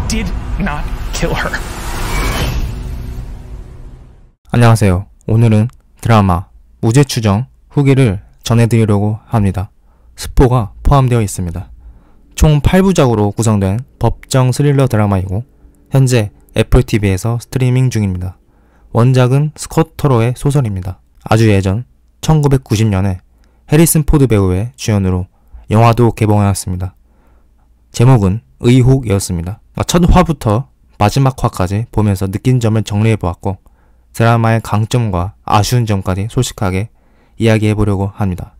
did not kill her. 안녕하세요. 오늘은 드라마 무죄추정 후기를 전해드리려고 합니다. 스포가 포함되어 있습니다. 총 8부작으로 구성된 법정 스릴러 드라마이고 현재 애플TV에서 스트리밍 중입니다. 원작은 스콧 터러의 소설입니다. 아주 예전 1990년에 해리슨 포드 배우의 주연으로 영화도 개봉하였습니다. 제목은 의혹이었습니다. 첫 화부터 마지막 화까지 보면서 느낀 점을 정리해보았고 드라마의 강점과 아쉬운 점까지 솔직하게 이야기해보려고 합니다.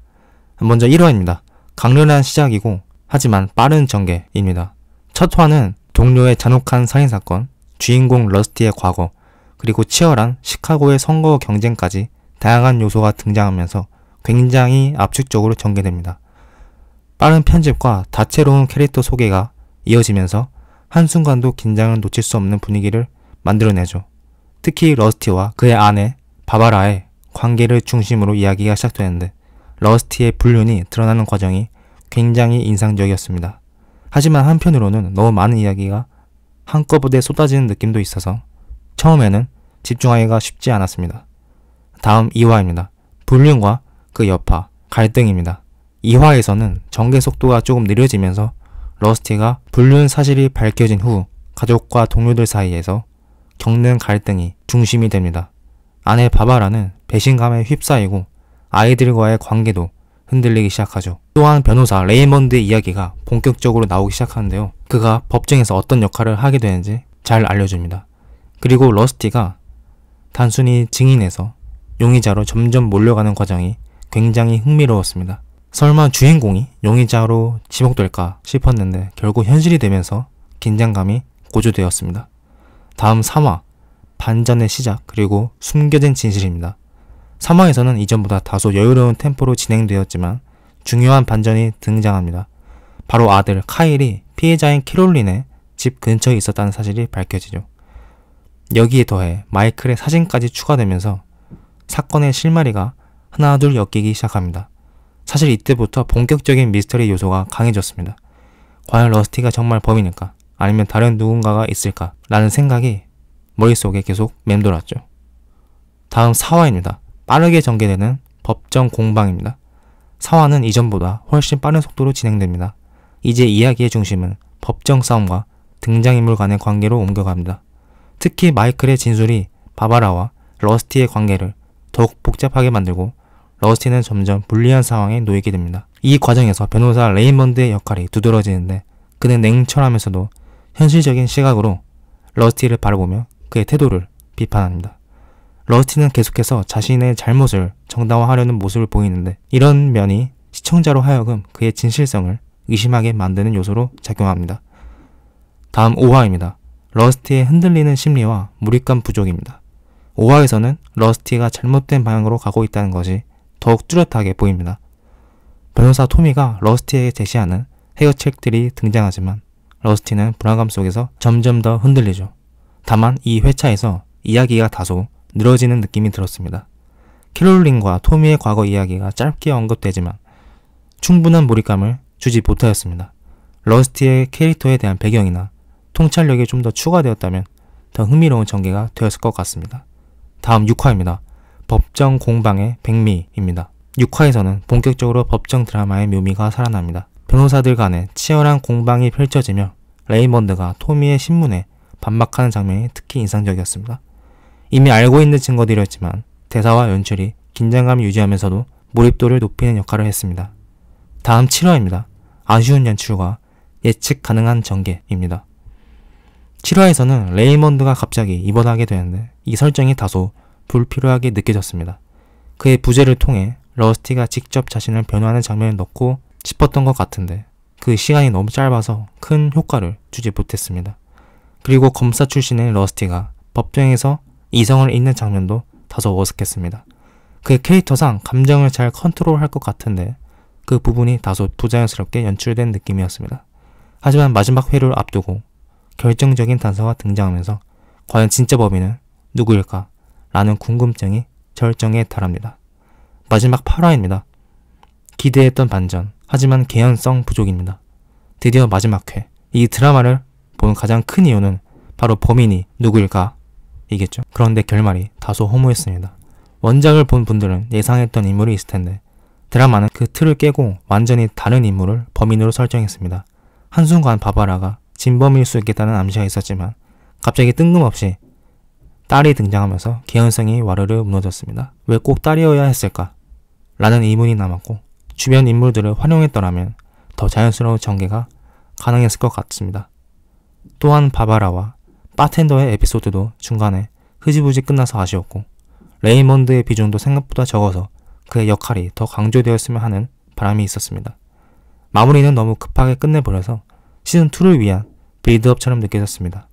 먼저 1화입니다. 강렬한 시작이고 하지만 빠른 전개입니다. 첫 화는 동료의 잔혹한 살인사건, 주인공 러스티의 과거, 그리고 치열한 시카고의 선거 경쟁까지 다양한 요소가 등장하면서 굉장히 압축적으로 전개됩니다. 빠른 편집과 다채로운 캐릭터 소개가 이어지면서 한순간도 긴장을 놓칠 수 없는 분위기를 만들어내죠. 특히 러스티와 그의 아내 바바라의 관계를 중심으로 이야기가 시작되는데 러스티의 불륜이 드러나는 과정이 굉장히 인상적이었습니다. 하지만 한편으로는 너무 많은 이야기가 한꺼번에 쏟아지는 느낌도 있어서 처음에는 집중하기가 쉽지 않았습니다. 다음 2화입니다. 불륜과 그 여파, 갈등입니다. 2화에서는 전개 속도가 조금 느려지면서 러스티가 불륜 사실이 밝혀진 후 가족과 동료들 사이에서 겪는 갈등이 중심이 됩니다. 아내 바바라는 배신감에 휩싸이고 아이들과의 관계도 흔들리기 시작하죠. 또한 변호사 레이먼드의 이야기가 본격적으로 나오기 시작하는데요. 그가 법정에서 어떤 역할을 하게 되는지 잘 알려줍니다. 그리고 러스티가 단순히 증인에서 용의자로 점점 몰려가는 과정이 굉장히 흥미로웠습니다. 설마 주인공이 용의자로 지목될까 싶었는데 결국 현실이 되면서 긴장감이 고조되었습니다. 다음 3화, 반전의 시작 그리고 숨겨진 진실입니다. 3화에서는 이전보다 다소 여유로운 템포로 진행되었지만 중요한 반전이 등장합니다. 바로 아들 카일이 피해자인 캐롤린의 집 근처에 있었다는 사실이 밝혀지죠. 여기에 더해 마이클의 사진까지 추가되면서 사건의 실마리가 하나둘 엮이기 시작합니다. 사실 이때부터 본격적인 미스터리 요소가 강해졌습니다. 과연 러스티가 정말 범인일까? 아니면 다른 누군가가 있을까? 라는 생각이 머릿속에 계속 맴돌았죠. 다음 4화입니다. 빠르게 전개되는 법정 공방입니다. 4화는 이전보다 훨씬 빠른 속도로 진행됩니다. 이제 이야기의 중심은 법정 싸움과 등장인물 간의 관계로 옮겨갑니다. 특히 마이클의 진술이 바바라와 러스티의 관계를 더욱 복잡하게 만들고 러스티는 점점 불리한 상황에 놓이게 됩니다. 이 과정에서 변호사 레이먼드의 역할이 두드러지는데 그는 냉철하면서도 현실적인 시각으로 러스티를 바라보며 그의 태도를 비판합니다. 러스티는 계속해서 자신의 잘못을 정당화하려는 모습을 보이는데 이런 면이 시청자로 하여금 그의 진실성을 의심하게 만드는 요소로 작용합니다. 다음 5화입니다. 러스티의 흔들리는 심리와 몰입감 부족입니다. 5화에서는 러스티가 잘못된 방향으로 가고 있다는 것이 더욱 뚜렷하게 보입니다. 변호사 토미가 러스티에게 제시하는 해결책들이 등장하지만 러스티는 불안감 속에서 점점 더 흔들리죠. 다만 이 회차에서 이야기가 다소 늘어지는 느낌이 들었습니다. 캐롤린과 토미의 과거 이야기가 짧게 언급되지만 충분한 몰입감을 주지 못하였습니다. 러스티의 캐릭터에 대한 배경이나 통찰력이 좀 더 추가되었다면 더 흥미로운 전개가 되었을 것 같습니다. 다음 6화입니다. 법정 공방의 백미입니다. 6화에서는 본격적으로 법정 드라마의 묘미가 살아납니다. 변호사들 간의 치열한 공방이 펼쳐지며 레이먼드가 토미의 신문에 반박하는 장면이 특히 인상적이었습니다. 이미 알고 있는 증거들이었지만 대사와 연출이 긴장감을 유지하면서도 몰입도를 높이는 역할을 했습니다. 다음 7화입니다. 아쉬운 연출과 예측 가능한 전개입니다. 7화에서는 레이먼드가 갑자기 입원하게 되는데 이 설정이 다소 불필요하게 느껴졌습니다. 그의 부재를 통해 러스티가 직접 자신을 변호하는 장면을 넣고 싶었던 것 같은데 그 시간이 너무 짧아서 큰 효과를 주지 못했습니다. 그리고 검사 출신의 러스티가 법정에서 이성을 잃는 장면도 다소 어색했습니다. 그의 캐릭터상 감정을 잘 컨트롤할 것 같은데 그 부분이 다소 부자연스럽게 연출된 느낌이었습니다. 하지만 마지막 회를 앞두고 결정적인 단서가 등장하면서 과연 진짜 범인은 누구일까? 라는 궁금증이 절정에 달합니다. 마지막 8화입니다. 기대했던 반전, 하지만 개연성 부족입니다. 드디어 마지막 회, 이 드라마를 보는 가장 큰 이유는 바로 범인이 누구일까? 이겠죠. 그런데 결말이 다소 허무했습니다. 원작을 본 분들은 예상했던 인물이 있을 텐데 드라마는 그 틀을 깨고 완전히 다른 인물을 범인으로 설정했습니다. 한순간 바바라가 진범일 수 있겠다는 암시가 있었지만 갑자기 뜬금없이 딸이 등장하면서 개연성이 와르르 무너졌습니다. 왜 꼭 딸이어야 했을까? 라는 의문이 남았고 주변 인물들을 활용했더라면 더 자연스러운 전개가 가능했을 것 같습니다. 또한 바바라와 바텐더의 에피소드도 중간에 흐지부지 끝나서 아쉬웠고 레이먼드의 비중도 생각보다 적어서 그의 역할이 더 강조되었으면 하는 바람이 있었습니다. 마무리는 너무 급하게 끝내버려서 시즌2를 위한 빌드업처럼 느껴졌습니다.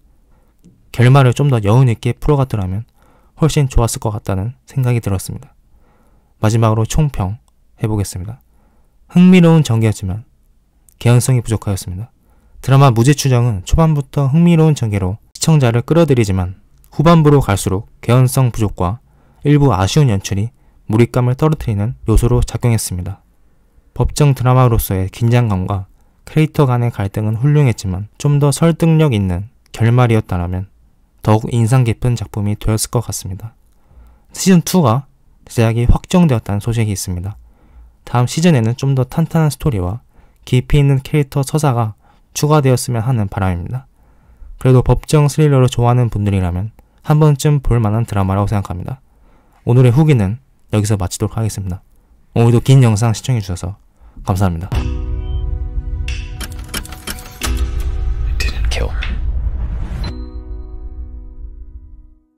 결말을 좀 더 여운 있게 풀어갔더라면 훨씬 좋았을 것 같다는 생각이 들었습니다. 마지막으로 총평 해보겠습니다. 흥미로운 전개였지만 개연성이 부족하였습니다. 드라마 무죄추정은 초반부터 흥미로운 전개로 시청자를 끌어들이지만 후반부로 갈수록 개연성 부족과 일부 아쉬운 연출이 몰입감을 떨어뜨리는 요소로 작용했습니다. 법정 드라마로서의 긴장감과 캐릭터 간의 갈등은 훌륭했지만 좀 더 설득력 있는 결말이었다면 더욱 인상 깊은 작품이 되었을 것 같습니다. 시즌2가 제작이 확정되었다는 소식이 있습니다. 다음 시즌에는 좀 더 탄탄한 스토리와 깊이 있는 캐릭터 서사가 추가되었으면 하는 바람입니다. 그래도 법정 스릴러를 좋아하는 분들이라면 한 번쯤 볼만한 드라마라고 생각합니다. 오늘의 후기는 여기서 마치도록 하겠습니다. 오늘도 긴 영상 시청해주셔서 감사합니다.